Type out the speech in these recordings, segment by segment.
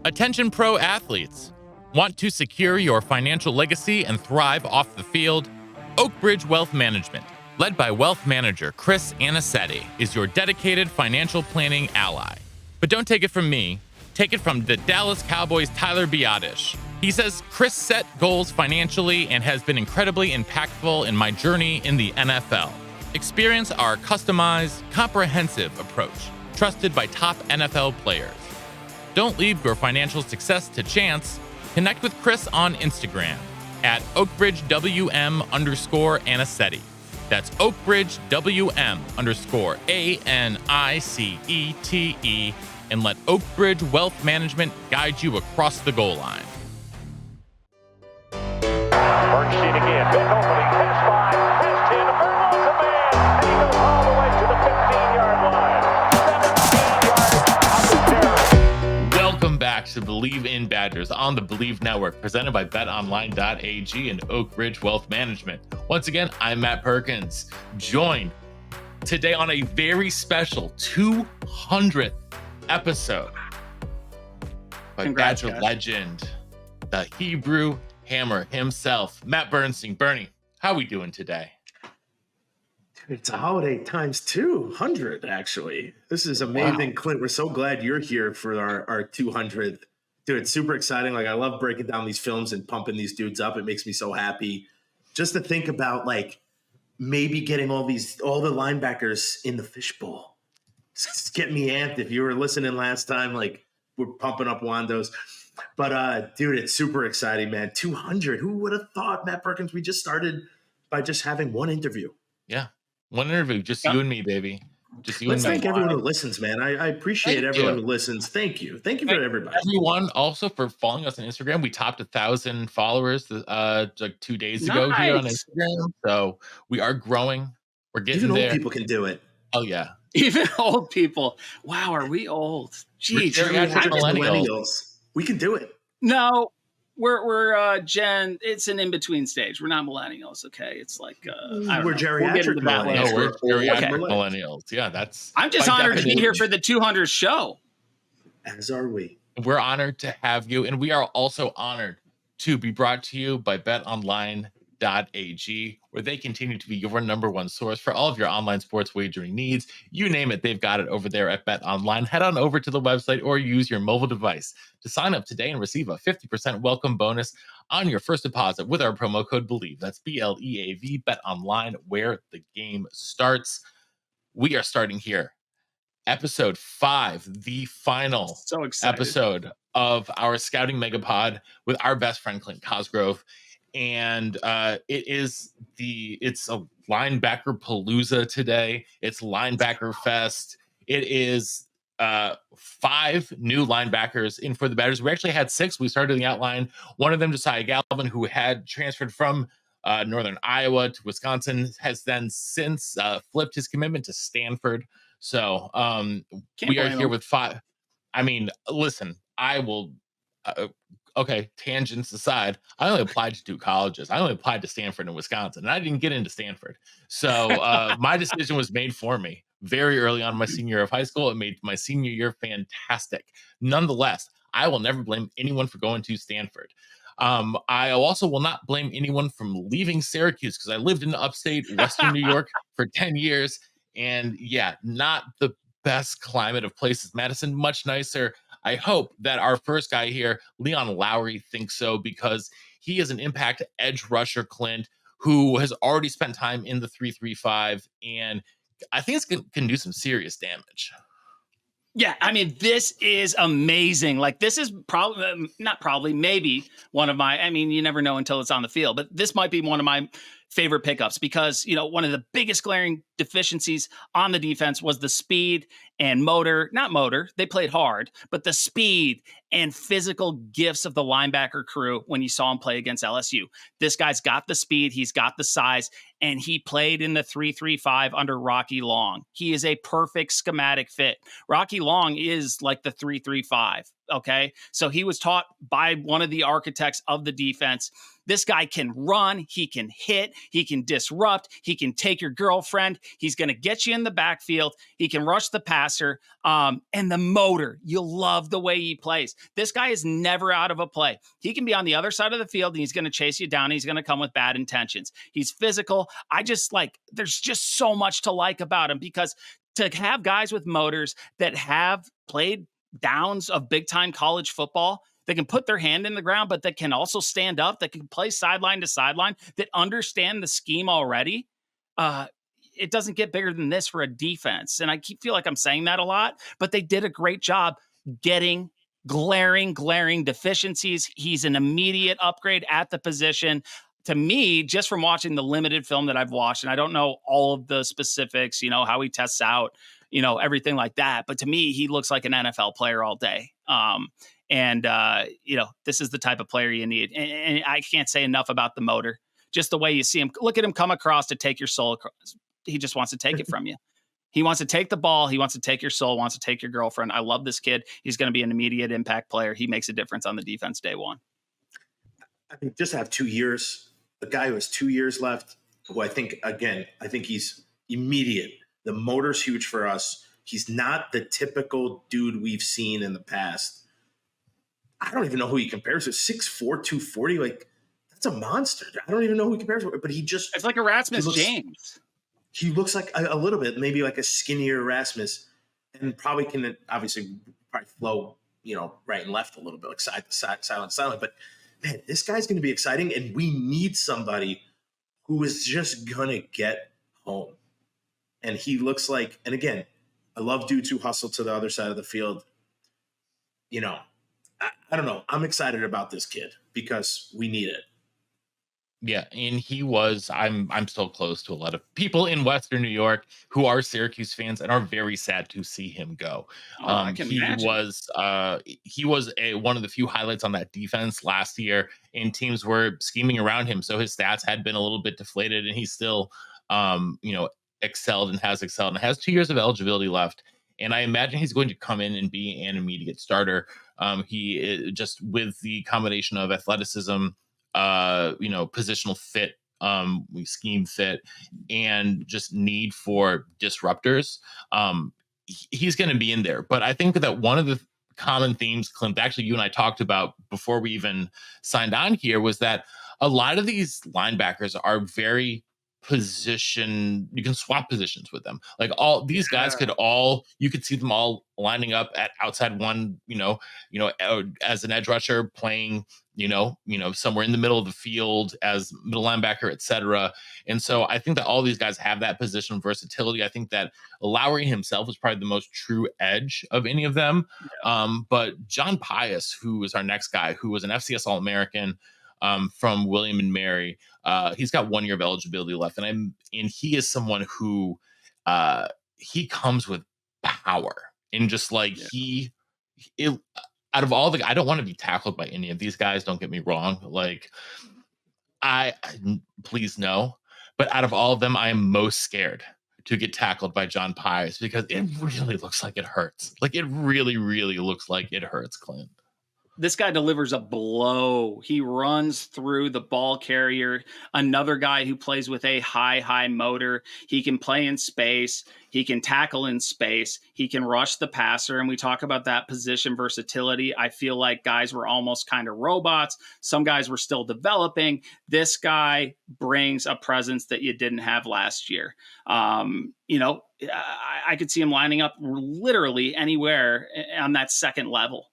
Attention pro athletes. Want to secure your financial legacy and thrive off the field? Oakbridge Wealth Management, led by wealth manager Chris Anicetti, is your dedicated financial planning ally. But don't take it from me. Take it from the Dallas Cowboys' Tyler Biadasz. He says, Chris set goals financially and has been incredibly impactful in my journey in the NFL. Experience our customized, comprehensive approach, trusted by top NFL players. Don't leave your financial success to chance. Connect with Chris on Instagram at OakbridgeWM_Anicetti. That's OakbridgeWM_ANICETE, and let Oakbridge Wealth Management guide you across the goal line. First sheet again, big opening, pass 5, pass 10, Vermont's a man, and he goes all the way to the 15-yard line. 17 yards of the carry. Welcome back to Believe in Badgers on the Believe Network, presented by BetOnline.ag and Oakbridge Wealth Management. Once again, I'm Matt Perkins, joined today on a very special 200th episode by Badger legend, the Hebrew Hammer himself, Matt Bernstein. Bernie, how are we doing today? It's a holiday times 200, actually. This is amazing, wow. Clint, we're so glad you're here for our 200th. Dude, it's super exciting. Like, I love breaking down these films and pumping these dudes up. It makes me so happy just to think about, like, maybe getting all the linebackers in the fishbowl. It's getting me amped. If you were listening last time, like, we're pumping up Wandos. But, dude, it's super exciting, man. 200. Who would have thought, Matt Perkins? We just started by just having one interview. Yeah. One interview, just you and me, baby. Just you. Let's and me. thank everyone who listens, man. I appreciate everyone who listens. Thank you. Thank you for everybody. Everyone also for following us on Instagram. We topped 1,000 followers like 2 days ago here on Instagram. So we are growing. We're getting Even there. Old people can do it. Oh yeah. Even old people. Wow, are we old? Geez, millennials. We can do it. No, we're Gen. It's an in-between stage. We're not millennials, okay? It's like we're geriatric millennials. No, we're geriatric millennials. Yeah, that's. I'm just honored to be here for the 200th show. As are we. We're honored to have you, and we are also honored to be brought to you by BetOnline.ag, where they continue to be your number one source for all of your online sports wagering needs. You name it, they've got it over there at BetOnline. Head on over to the website or use your mobile device to sign up today and receive a 50% welcome bonus on your first deposit with our promo code BELIEVE. That's BLEAV, BetOnline, where the game starts. We are starting here. Episode 5, the final episode of our Scouting Megapod with our best friend Clint Cosgrove. And it's a linebacker palooza today. It's linebacker fest. It is 5 new linebackers in for the Badgers. We actually had 6. We started the outline. One of them, Josiah Galvin, who had transferred from Northern Iowa to Wisconsin, has then since flipped his commitment to Stanford. So we are here with 5. I mean, listen, I will. Okay, tangents aside, I only applied to 2 colleges. I only applied to Stanford and Wisconsin, and I didn't get into Stanford. So my decision was made for me very early on in my senior year of high school. It made my senior year fantastic. Nonetheless, I will never blame anyone for going to Stanford. I also will not blame anyone from leaving Syracuse, because I lived in upstate Western New York for 10 years. And yeah, not the best climate of places. Madison, much nicer. I hope that our first guy here, Leon Lowry, thinks so, because he is an impact edge rusher, Clint, who has already spent time in the 3-3-5, and I think it's can do some serious damage. Yeah, I mean, this is amazing. Like, this is maybe one of my, I mean, you never know until it's on the field, but this might be one of my favorite pickups, because, you know, one of the biggest glaring deficiencies on the defense was the speed and they played hard, but the speed and physical gifts of the linebacker crew when you saw him play against LSU. This guy's got the speed, he's got the size, and he played in the 3-3-5 under Rocky Long. He is a perfect schematic fit. Rocky Long is like the 3-3-5. Okay. So he was taught by one of the architects of the defense. This guy can run, he can hit, he can disrupt, he can take your girlfriend, he's going to get you in the backfield, he can rush the passer, and the motor. You'll love the way he plays. This guy is never out of a play. He can be on the other side of the field and he's going to chase you down. He's going to come with bad intentions. He's physical. There's just so much to like about him, because to have guys with motors that have played downs of big time college football, that can put their hand in the ground, but that can also stand up, that can play sideline to sideline, that understand the scheme already. It doesn't get bigger than this for a defense. And I feel like I'm saying that a lot, but they did a great job getting glaring deficiencies. He's an immediate upgrade at the position. To me, just from watching the limited film that I've watched, and I don't know all of the specifics, how he tests out, everything like that. But to me, he looks like an NFL player all day. This is the type of player you need. And I can't say enough about the motor. Just the way you see him, look at him come across to take your soul across. He just wants to take it from you. He wants to take the ball. He wants to take your soul, wants to take your girlfriend. I love this kid. He's going to be an immediate impact player. He makes a difference on the defense day one. I mean, just have 2 years. The guy who has 2 years left, who I think he's immediate. The motor's huge for us. He's not the typical dude we've seen in the past. I don't even know who he compares to. 6'4", 240. Like, that's a monster. I don't even know who he compares to, but it's like Erasmus James. He looks like a little bit, maybe like a skinnier Erasmus, and probably can obviously flow, right and left a little bit, like side to side, silent. But man, this guy's going to be exciting, and we need somebody who is just going to get home. And he looks like, and again, I love dudes who hustle to the other side of the field. I don't know. I'm excited about this kid because we need it. Yeah, and I'm still close to a lot of people in Western New York who are Syracuse fans and are very sad to see him go. I can imagine. He was one of the few highlights on that defense last year, and teams were scheming around him. So his stats had been a little bit deflated, and he still excelled and has 2 years of eligibility left. And I imagine he's going to come in and be an immediate starter. He is just with the combination of athleticism, positional fit, scheme fit, and just need for disruptors. He's going to be in there. But I think that one of the common themes, Clint, actually you and I talked about before we even signed on here, was that a lot of these linebackers are very position. You can swap positions with them. Like all these guys you could see them all lining up at outside one, as an edge rusher, playing, somewhere in the middle of the field as middle linebacker, etc. And so I think that all these guys have that position versatility. I think that Lowry himself is probably the most true edge of any of them. But John Pius, who is our next guy, who was an FCS All-American, from William and Mary. He's got 1 year of eligibility left, and he is someone who he comes with power, and just like out of all I don't want to be tackled by any of these guys. Don't get me wrong. Like please no, but out of all of them, I am most scared to get tackled by John Pius because it really looks like it hurts. Like it really, really looks like it hurts, Clint. This guy delivers a blow. He runs through the ball carrier. Another guy who plays with a high motor. He can play in space. He can tackle in space. He can rush the passer. And we talk about that position versatility. I feel like guys were almost kind of robots. Some guys were still developing. This guy brings a presence that you didn't have last year. I could see him lining up literally anywhere on that second level.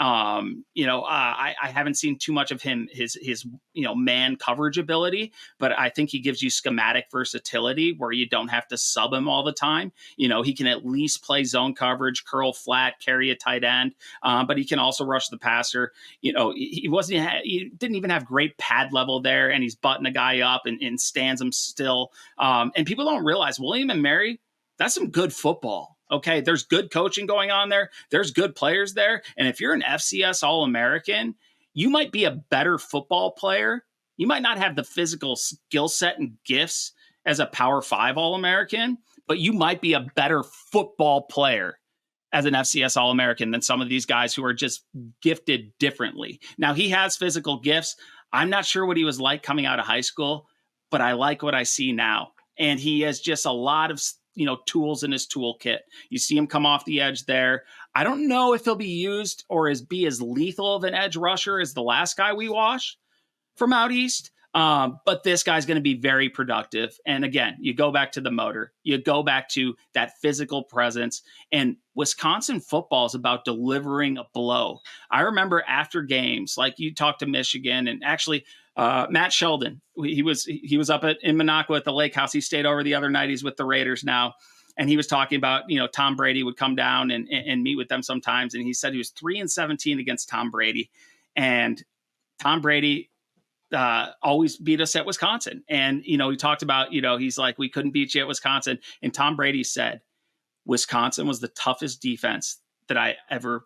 I haven't seen too much of him, his man coverage ability, but I think he gives you schematic versatility where you don't have to sub him all the time. He can at least play zone coverage, curl flat, carry a tight end, but he can also rush the passer. He didn't even have great pad level there, and he's butting a guy up and stands him still. And people don't realize William and Mary, that's some good football. Okay, there's good coaching going on there. There's good players there. And if you're an FCS All-American, you might be a better football player. You might not have the physical skill set and gifts as a Power 5 All-American, but you might be a better football player as an FCS All-American than some of these guys who are just gifted differently. Now, he has physical gifts. I'm not sure what he was like coming out of high school, but I like what I see now. And he has just a lot of, tools in his toolkit. You see him come off the edge there. I don't know if he'll be used or be as lethal of an edge rusher as the last guy we watched from out east. But this guy's going to be very productive. And again, you go back to the motor, you go back to that physical presence, and Wisconsin football is about delivering a blow. I remember after games, like you talked to Michigan, and actually Matt Sheldon, he was up in Minocqua at the lake house. He stayed over the other night. He's with the Raiders now. And he was talking about, Tom Brady would come down and meet with them sometimes. And he said he was 3-17 against Tom Brady. And Tom Brady always beat us at Wisconsin. And, he talked about, he's like, we couldn't beat you at Wisconsin. And Tom Brady said, Wisconsin was the toughest defense that I ever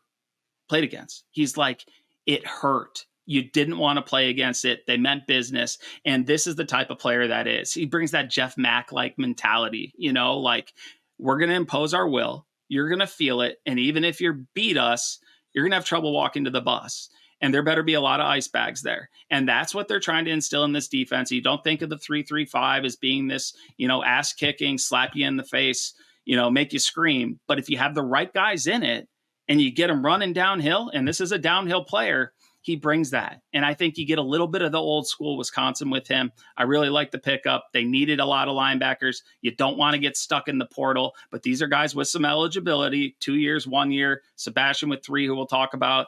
played against. He's like, it hurt. You didn't want to play against it. They meant business. And this is the type of player that is. He brings that Jeff Mack-like mentality, like, we're going to impose our will. You're going to feel it. And even if you beat us, you're going to have trouble walking to the bus. And there better be a lot of ice bags there. And that's what they're trying to instill in this defense. You don't think of the 3-3-5 as being this, ass kicking, slap you in the face, make you scream. But if you have the right guys in it and you get them running downhill, and this is a downhill player, he brings that. And I think you get a little bit of the old school Wisconsin with him. I really like the pickup. They needed a lot of linebackers. You don't want to get stuck in the portal, but these are guys with some eligibility, 2 years, 1 year, Sebastian with 3, who we'll talk about.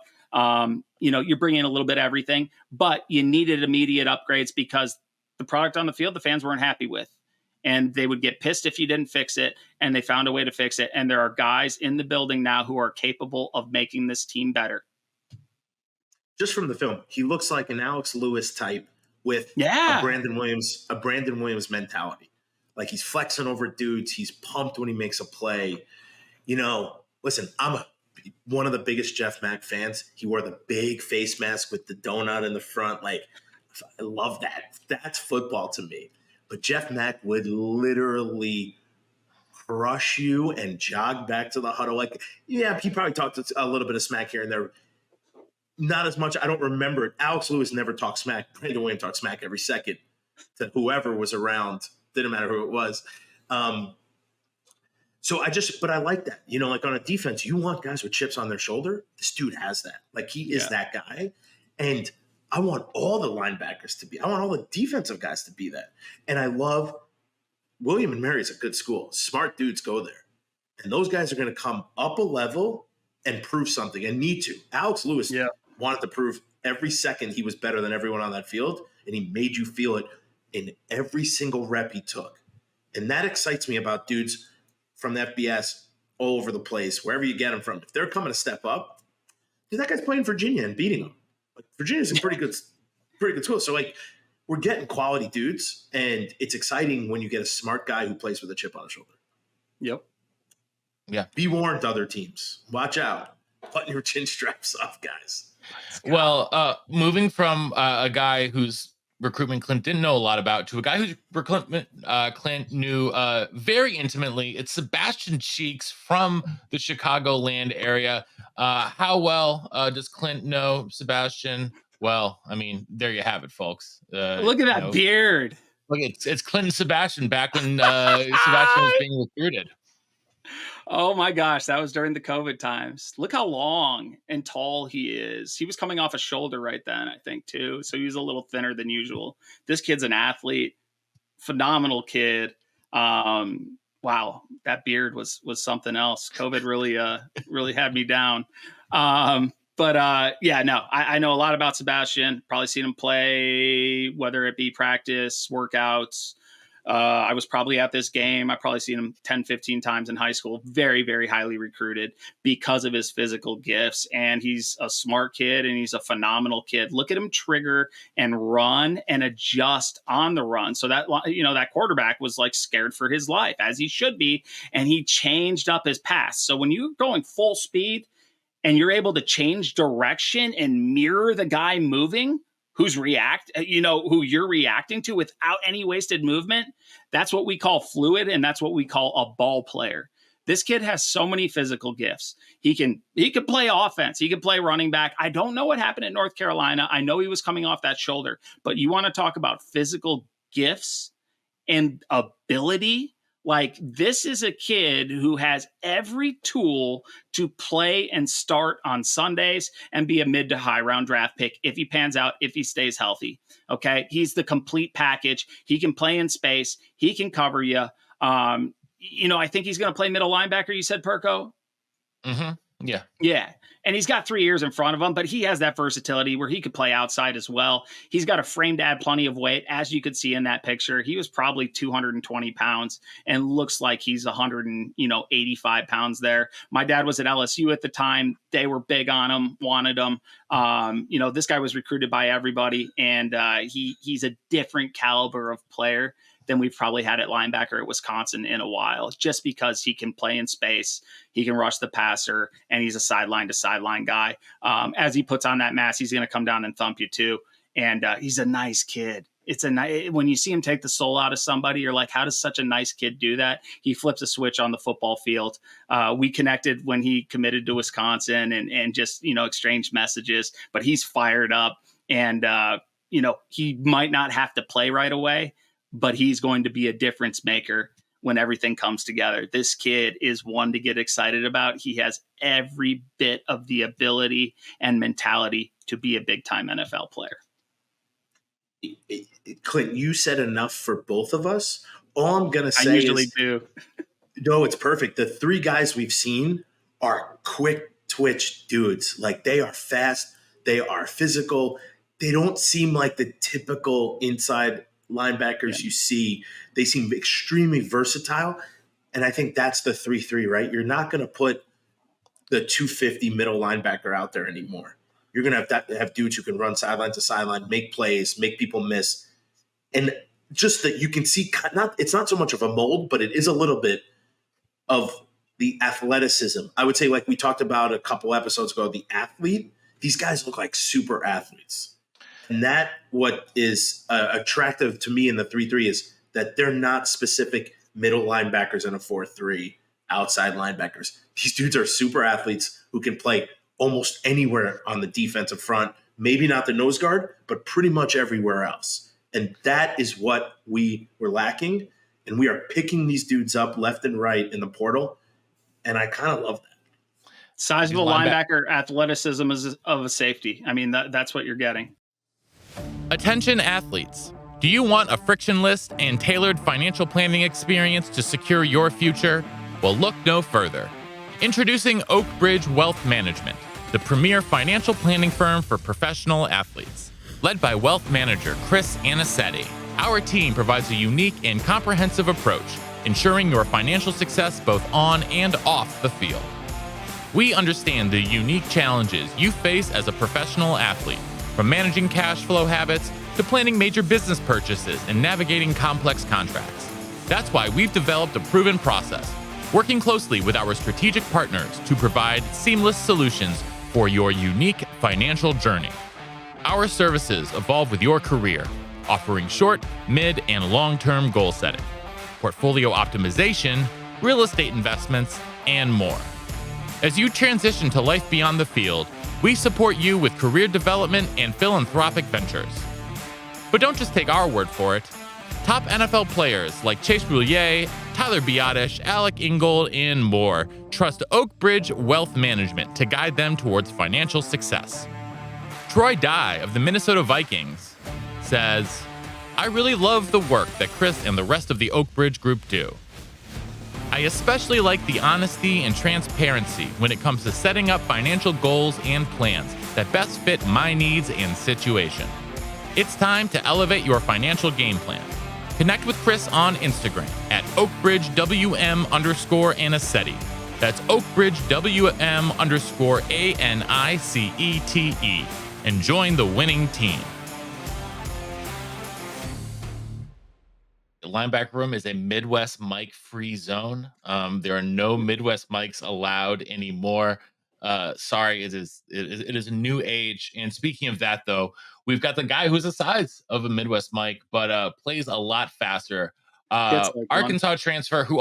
You're bringing in a little bit of everything, but you needed immediate upgrades because the product on the field, the fans weren't happy with, and they would get pissed if you didn't fix it. And they found a way to fix it. And there are guys in the building now who are capable of making this team better. Just from the film, he looks like an Alex Lewis type with a Brandon Williams mentality. Like, he's flexing over dudes. He's pumped when he makes a play. Listen, I'm one of the biggest Jeff Mack fans. He wore the big face mask with the donut in the front. Like, I love that. That's football to me. But Jeff Mack would literally crush you and jog back to the huddle. Like, yeah, he probably talked a little bit of smack here and there. Not as much. I don't remember it. Alex Lewis never talked smack. Brandon Williams talked smack every second to whoever was around. Didn't matter who it was. But I like that. Like, on a defense, you want guys with chips on their shoulder. This dude has that. Like, he is that guy. And I want all the linebackers to be. I want all the defensive guys to be that. And I love William and Mary is a good school. Smart dudes go there. And those guys are going to come up a level and prove something and need to. Alex Lewis wanted to prove every second he was better than everyone on that field, and he made you feel it in every single rep he took. And that excites me about dudes from the FBS all over the place, wherever you get them from. If they're coming to step up, dude, that guy's playing Virginia and beating them. Like, Virginia's a pretty good school. So, like, we're getting quality dudes, and it's exciting when you get a smart guy who plays with a chip on his shoulder. Yep. Yeah. Be warned, other teams. Watch out. Button your chin straps off, guys. Well, moving from a guy whose recruitment Clint didn't know a lot about to a guy whose recruitment Clint knew very intimately, it's Sebastian Cheeks from the Chicagoland area. How well does Clint know Sebastian? Well, I mean, there you have it, folks. Look at that beard. Look, it's Clint and Sebastian back when Sebastian was being recruited. Oh my gosh, that was during the COVID times. Look how long and tall he is. He was coming off a shoulder right then, I think, too. So he was a little thinner than usual. This kid's an athlete, phenomenal kid. Wow, that beard was something else. COVID really had me down. I know a lot about Sebastian. Probably seen him play, whether it be practice, workouts. I was probably at this game. I probably seen him 10, 15 times in high school. Very, very highly recruited because of his physical gifts. And he's a smart kid and he's a phenomenal kid. Look at him trigger and run and adjust on the run. So that, that quarterback was like scared for his life, as he should be. And he changed up his pass. So when you're going full speed and you're able to change direction and mirror the guy moving, who you're reacting to without any wasted movement, that's what we call fluid, and that's what we call a ball player. This kid has so many physical gifts. He can play offense. He can play running back. I don't know what happened at North Carolina. I know he was coming off that shoulder, but you want to talk about physical gifts and ability. Like, this is a kid who has every tool to play and start on Sundays and be a mid to high round draft pick if he pans out, if he stays healthy. Okay. He's the complete package. He can play in space. He can cover you. I think he's going to play middle linebacker. You said, Perko? Mm-hmm. Yeah. Yeah. And he's got 3 years in front of him, but he has that versatility where he could play outside as well. He's got a frame to add plenty of weight. As you could see in that picture, he was probably 220 pounds and looks like he's 185 pounds there. My dad was at LSU at the time. They were big on him, wanted him. This guy was recruited by everybody, and he's a different caliber of player than we've probably had at linebacker at Wisconsin in a while, just because he can play in space, he can rush the passer, and he's a sideline to sideline guy. As he puts on that mask, he's going to come down and thump you too. And he's a nice kid. When you see him take the soul out of somebody, you're like, how does such a nice kid do that? He flips a switch on the football field. We connected when he committed to Wisconsin and just, exchanged messages, but he's fired up, and, he might not have to play right away, but he's going to be a difference maker when everything comes together. This kid is one to get excited about. He has every bit of the ability and mentality to be a big-time NFL player. Clint, you said enough for both of us. All I'm going to say do. No, it's perfect. The 3 guys we've seen are quick twitch dudes. Like, they are fast. They are physical. They don't seem like the typical inside linebackers you see. They seem extremely versatile, and I think that's the 3-3, right? You're not going to put the 250 middle linebacker out there anymore. You're going to have dudes who can run sideline to sideline, make plays, make people miss, and just that you can see. It's not so much of a mold, but it is a little bit of the athleticism. I would say, like we talked about a couple episodes ago, the athlete. These guys look like super athletes. And that what is attractive to me in the 3-3 is that they're not specific middle linebackers in a 4-3 outside linebackers. These dudes are super athletes who can play almost anywhere on the defensive front, maybe not the nose guard, but pretty much everywhere else. And that is what we were lacking. And we are picking these dudes up left and right in the portal. And I kind of love that. Sizable linebacker athleticism is of a safety. I mean, that's what you're getting. Attention athletes. Do you want a frictionless and tailored financial planning experience to secure your future? Well, look no further. Introducing Oak Bridge Wealth Management, the premier financial planning firm for professional athletes. Led by wealth manager Chris Anicetti, our team provides a unique and comprehensive approach, ensuring your financial success both on and off the field. We understand the unique challenges you face as a professional athlete, from managing cash flow habits to planning major business purchases and navigating complex contracts. That's why we've developed a proven process, working closely with our strategic partners to provide seamless solutions for your unique financial journey. Our services evolve with your career, offering short, mid, and long-term goal setting, portfolio optimization, real estate investments, and more. As you transition to life beyond the field, we support you with career development and philanthropic ventures. But don't just take our word for it. Top NFL players like Chase Boulier, Tyler Biadasz, Alec Ingold, and more trust Oak Bridge Wealth Management to guide them towards financial success. Troy Dye of the Minnesota Vikings says, "I really love the work that Chris and the rest of the Oak Bridge group do. I especially like the honesty and transparency when it comes to setting up financial goals and plans that best fit my needs and situation. It's time to elevate your financial game plan. Connect with Chris on Instagram at OakBridgeWM_Anicetti. That's OakBridgeWM_ANICETE. And join the winning team." The linebacker room is a Midwest mic free zone. There are no Midwest mics allowed anymore. Sorry, it is a new age. And speaking of that, though, we've got the guy who's the size of a Midwest mic, but plays a lot faster. Gets like one. Arkansas transfer, who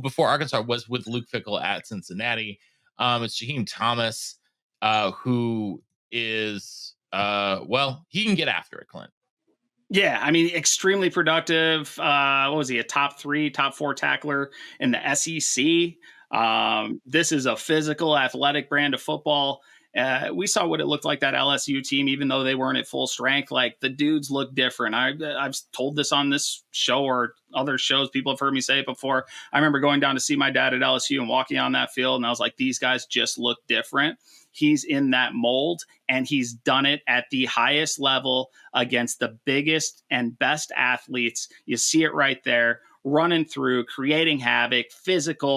before Arkansas was with Luke Fickell at Cincinnati. It's Jaheim Thomas, who is he can get after it, Clint. Yeah, I mean, extremely productive. What was he? A top 4 tackler in the SEC. This is a physical, athletic brand of football. We saw what it looked like, that LSU team, even though they weren't at full strength. Like, the dudes look different. I've told this on this show or other shows. People have heard me say it before. I remember going down to see my dad at LSU and walking on that field, and I was like, these guys just look different. He's in that mold, and he's done it at the highest level against the biggest and best athletes. You see it right there, running through, creating havoc, physically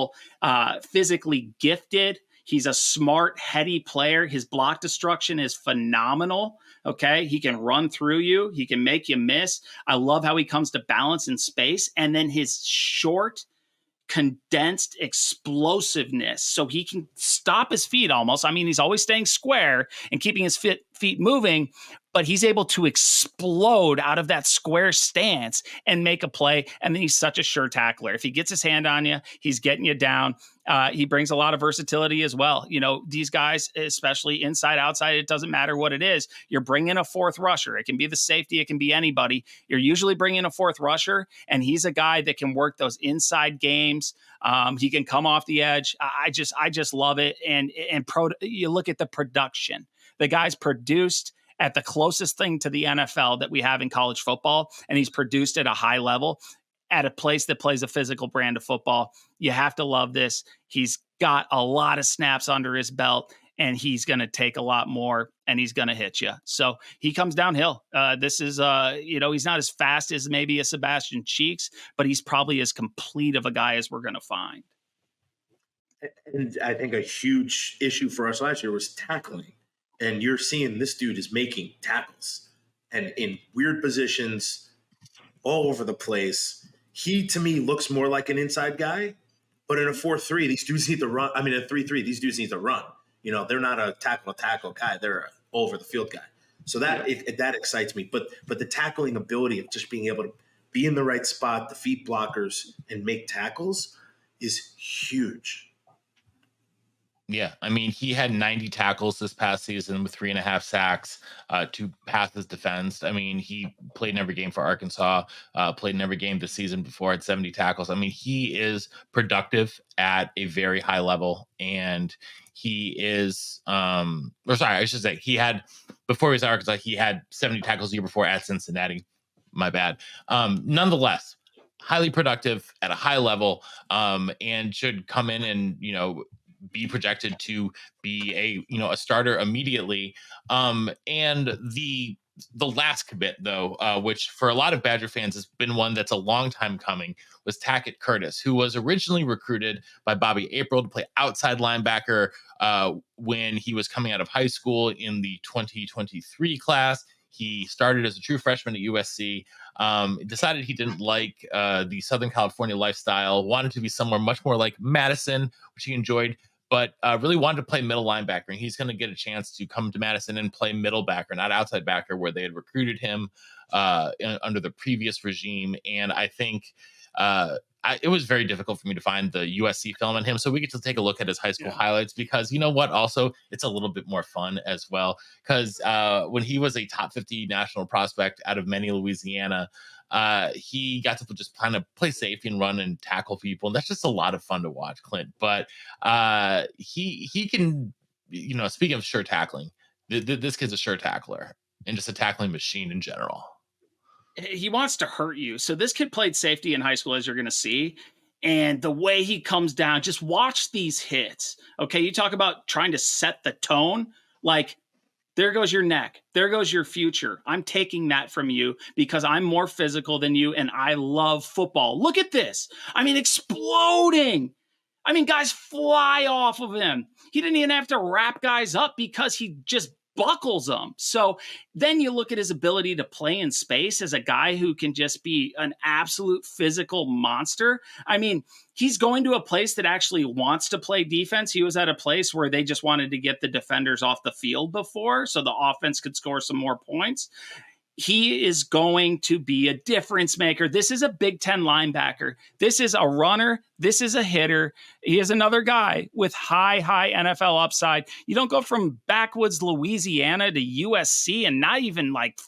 gifted. He's a smart, heady player. His block destruction is phenomenal. Okay. He can run through you. He can make you miss. I love how he comes to balance in space. And then his short, condensed explosiveness, so he can stop his feet almost. I mean, he's always staying square and keeping his feet moving, but he's able to explode out of that square stance and make a play. And then he's such a sure tackler. If he gets his hand on you, he's getting you down. He brings a lot of versatility as well. You know, these guys, especially inside, outside, it doesn't matter what it is. You're bringing a fourth rusher. It can be the safety. It can be anybody. You're usually bringing a fourth rusher, and he's a guy that can work those inside games. He can come off the edge. I just love it. And you look at the production. The guy's produced at the closest thing to the NFL that we have in college football, and he's produced at a high level at a place that plays a physical brand of football. You have to love this. He's got a lot of snaps under his belt, and he's going to take a lot more, and he's going to hit you. So he comes downhill. This is, he's not as fast as maybe a Sebastian Cheeks, but he's probably as complete of a guy as we're going to find. And I think a huge issue for us last year was tackling. And you're seeing this dude is making tackles and in weird positions all over the place. He, to me, looks more like an inside guy, but in a 4-3, these dudes need to run. I mean, in a 3-3, these dudes need to run. You know, they're not a tackle guy. They're an over the field guy. So that excites me. But the tackling ability of just being able to be in the right spot, defeat blockers, and make tackles is huge. Yeah, I mean, he had 90 tackles this past season with 3.5 sacks, 2 passes defensed. I mean, he played in every game for Arkansas, played in every game this season before, had 70 tackles. I mean, he is productive at a very high level, and he is, before he was at Arkansas, he had 70 tackles the year before at Cincinnati. My bad. Nonetheless, highly productive at a high level, and should come in and, be projected to be a starter immediately. And the last commit, though, which for a lot of Badger fans has been one that's a long time coming, was Tackett Curtis, who was originally recruited by Bobby April to play outside linebacker when he was coming out of high school in the 2023 class. He started as a true freshman at USC, decided he didn't like the Southern California lifestyle, wanted to be somewhere much more like Madison, which he enjoyed, but really wanted to play middle linebacker. And he's going to get a chance to come to Madison and play middle backer, not outside backer, where they had recruited him under the previous regime. And I think it was very difficult for me to find the USC film on him. So we get to take a look at his high school highlights, because you know what? Also, it's a little bit more fun as well. Because when he was a top 50 national prospect out of Many, Louisiana, he got to just kind of play safety and run and tackle people. And that's just a lot of fun to watch, Clint. But he can, speaking of sure tackling, this kid's a sure tackler and just a tackling machine in general. He wants to hurt you. So this kid played safety in high school, as you're going to see. And the way he comes down, just watch these hits. Okay. You talk about trying to set the tone. Like, there goes your neck. There goes your future. I'm taking that from you because I'm more physical than you, and I love football. Look at this. I mean, exploding. I mean, guys fly off of him. He didn't even have to wrap guys up because he just buckles them. So then you look at his ability to play in space as a guy who can just be an absolute physical monster. I mean, he's going to a place that actually wants to play defense. He was at a place where they just wanted to get the defenders off the field before so the offense could score some more points. he is going to be a difference maker. This is a Big Ten linebacker. This is a runner. This is a hitter. He is another guy with high NFL upside. You don't go from backwoods Louisiana to USC and not even like,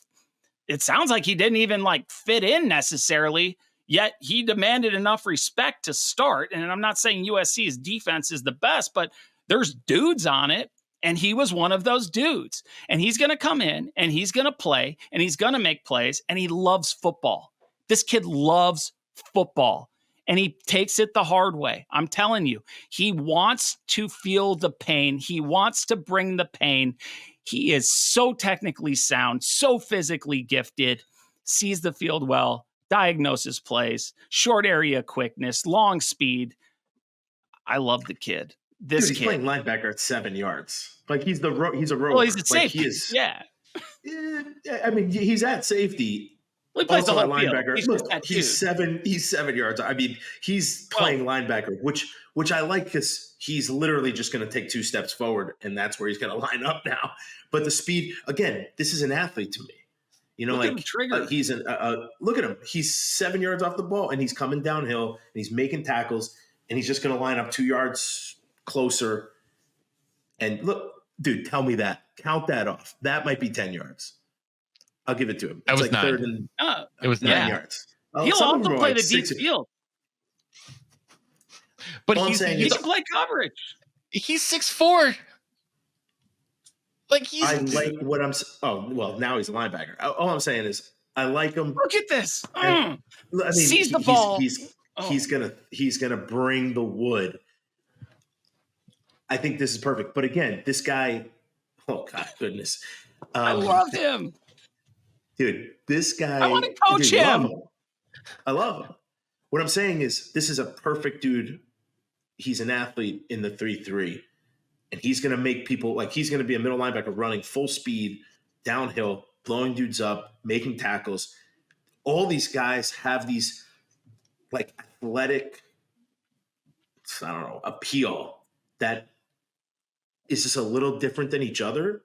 it sounds like he didn't even like fit in necessarily, yet he demanded enough respect to start. And I'm not saying USC's defense is the best, but there's dudes on it. And he was one of those dudes. And he's going to come in and he's going to play and he's going to make plays. And he loves football. This kid loves football. And he takes it the hard way. I'm telling you, he wants to feel the pain. He wants to bring the pain. He is so technically sound, so physically gifted, sees the field well, diagnoses plays, short area quickness, long speed. I love the kid. This Dude, he's kid playing linebacker at 7 yards. Like he's a rover. well, he's at like safety. he is. Yeah. I mean, he's at safety. Well, he plays Also the whole at linebacker. field. Look, he's 7 yards. I mean, he's playing linebacker, which I like because he's literally just going to take 2 steps forward, and that's where he's going to line up now. But the speed, again, this is an athlete to me. You know, Look like he's look at him. He's 7 yards off the ball, and he's coming downhill, and he's making tackles, and he's just going to line up 2 yards closer. And look, dude, tell me that. Count that off. That might be 10 yards. I'll give it to him. That It's was like 9. third and It was 9 9 yards. He'll Some of also them are play like the deep 6. field. But All I'm he's saying He is- can play coverage. 6'4". Like he's I like what I'm. Oh well, now he's a linebacker. All I'm saying is I like him. Look at this. I mean, Seize the ball. He's gonna bring the wood. I think this is perfect. But again, this guy. Oh God, goodness. I love him. Dude, this guy. I want to coach dude, him. I love him. What I'm saying is, this is a perfect dude. He's an athlete in the 3-3, and he's going to make people like he's going to be a middle linebacker running full speed downhill, blowing dudes up, making tackles. All these guys have these like athletic, I don't know, appeal that is just a little different than each other,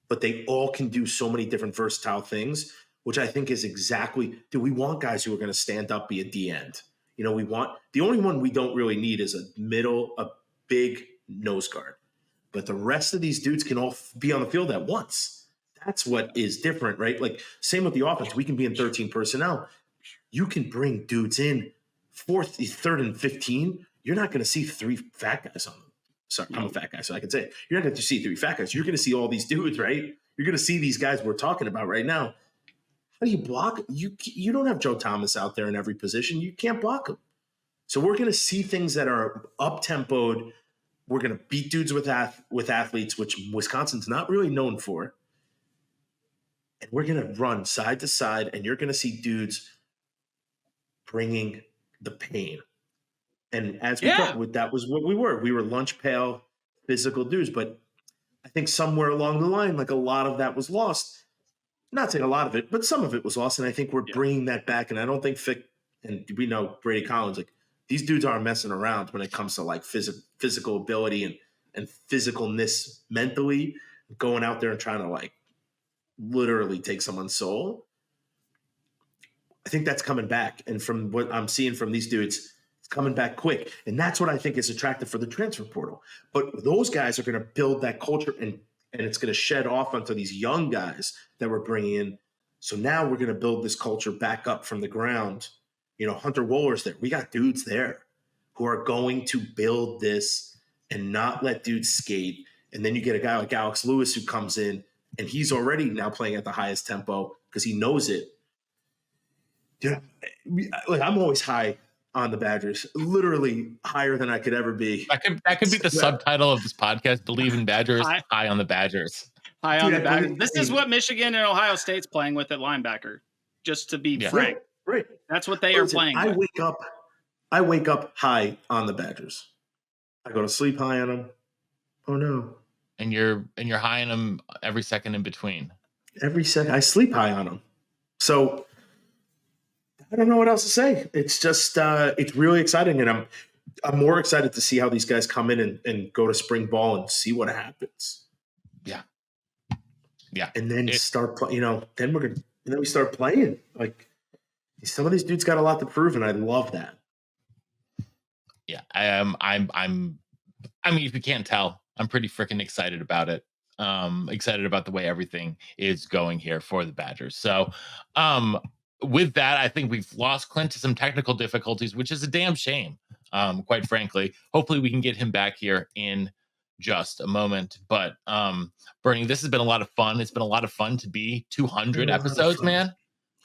but they all can do so many different versatile things, which I think is exactly, do we want guys who are going to stand up, be a D end? You know, we want, the only one we don't really need is a big nose guard. But the rest of these dudes can all be on the field at once. That's what is different, right? Like, same with the offense. We can be in 13 personnel. You can bring dudes in 3rd and 15. You're not going to see 3 fat guys on them. Sorry, I'm a fat guy, so I can say it. You're not going to see 3 fat guys. You're going to see all these dudes, right? You're going to see these guys we're talking about right now. How do you block? You don't have Joe Thomas out there in every position. You can't block him. So we're going to see things that are up-tempoed. We're going to beat dudes with athletes, which Wisconsin's not really known for. And we're going to run side to side, and you're going to see dudes bringing the pain. And as we talked with, that was what we were. We were lunch pail, physical dudes. But I think somewhere along the line, like a lot of that was lost. Not saying a lot of it, but some of it was lost. And I think we're bringing that back. And I don't think Fick, and we know Brady Collins, like these dudes aren't messing around when it comes to like physical ability and physicalness mentally, going out there and trying to like literally take someone's soul. I think that's coming back. And from what I'm seeing from these dudes, it's coming back quick. And that's what I think is attractive for the transfer portal. But those guys are going to build that culture, and it's going to shed off onto these young guys that we're bringing in. So now we're going to build this culture back up from the ground. You know, Hunter Woller's there. We got dudes there who are going to build this and not let dudes skate. And then you get a guy like Alex Lewis who comes in, and he's already now playing at the highest tempo because he knows it. Dude, like I'm always high on the Badgers, literally higher than I could ever be. That could be the subtitle of this podcast: "Believe in Badgers, high on the Badgers." High on the Badgers. This is what Michigan and Ohio State's playing with at linebacker. Just to be frank, right? That's what they are playing. I wake up high on the Badgers. I go to sleep high on them. Oh no! And you're high on them every second in between. Every second, I sleep high on them. So I don't know what else to say. It's just it's really exciting, and I'm more excited to see how these guys come in and go to spring ball and see what happens. Yeah. Yeah. and then then we start playing. Like, some of these dudes got a lot to prove, and I love that. Yeah, I mean, if you can't tell, I'm pretty freaking excited about it. Excited about the way everything is going here for the Badgers. So, with that, I think we've lost Clint to some technical difficulties, which is a damn shame. Quite frankly, hopefully we can get him back here in just a moment. But Bernie, this has been a lot of fun. It's been a lot of fun to be 200 episodes, man.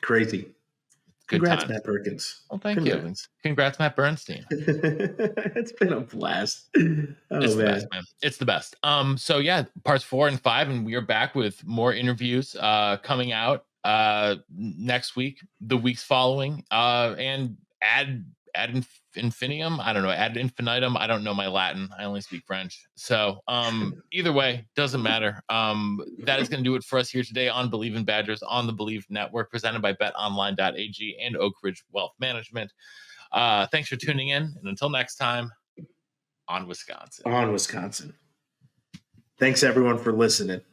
Crazy. Good Congrats, times. Matt Perkins. Well, thank you. Congrats, Matt Bernstein. It's been a blast. It's the best, man. It's the best. So yeah, parts 4 and 5, and we are back with more interviews coming out next week, the weeks following, and ad infinitum. I don't know, ad infinitum. I don't know my Latin. I only speak French. So either way, doesn't matter. That is going to do it for us here today on Believe in Badgers on the Believe Network, presented by betonline.ag and Oak Ridge Wealth Management. Thanks for tuning in, and until next time, on Wisconsin. Thanks everyone for listening.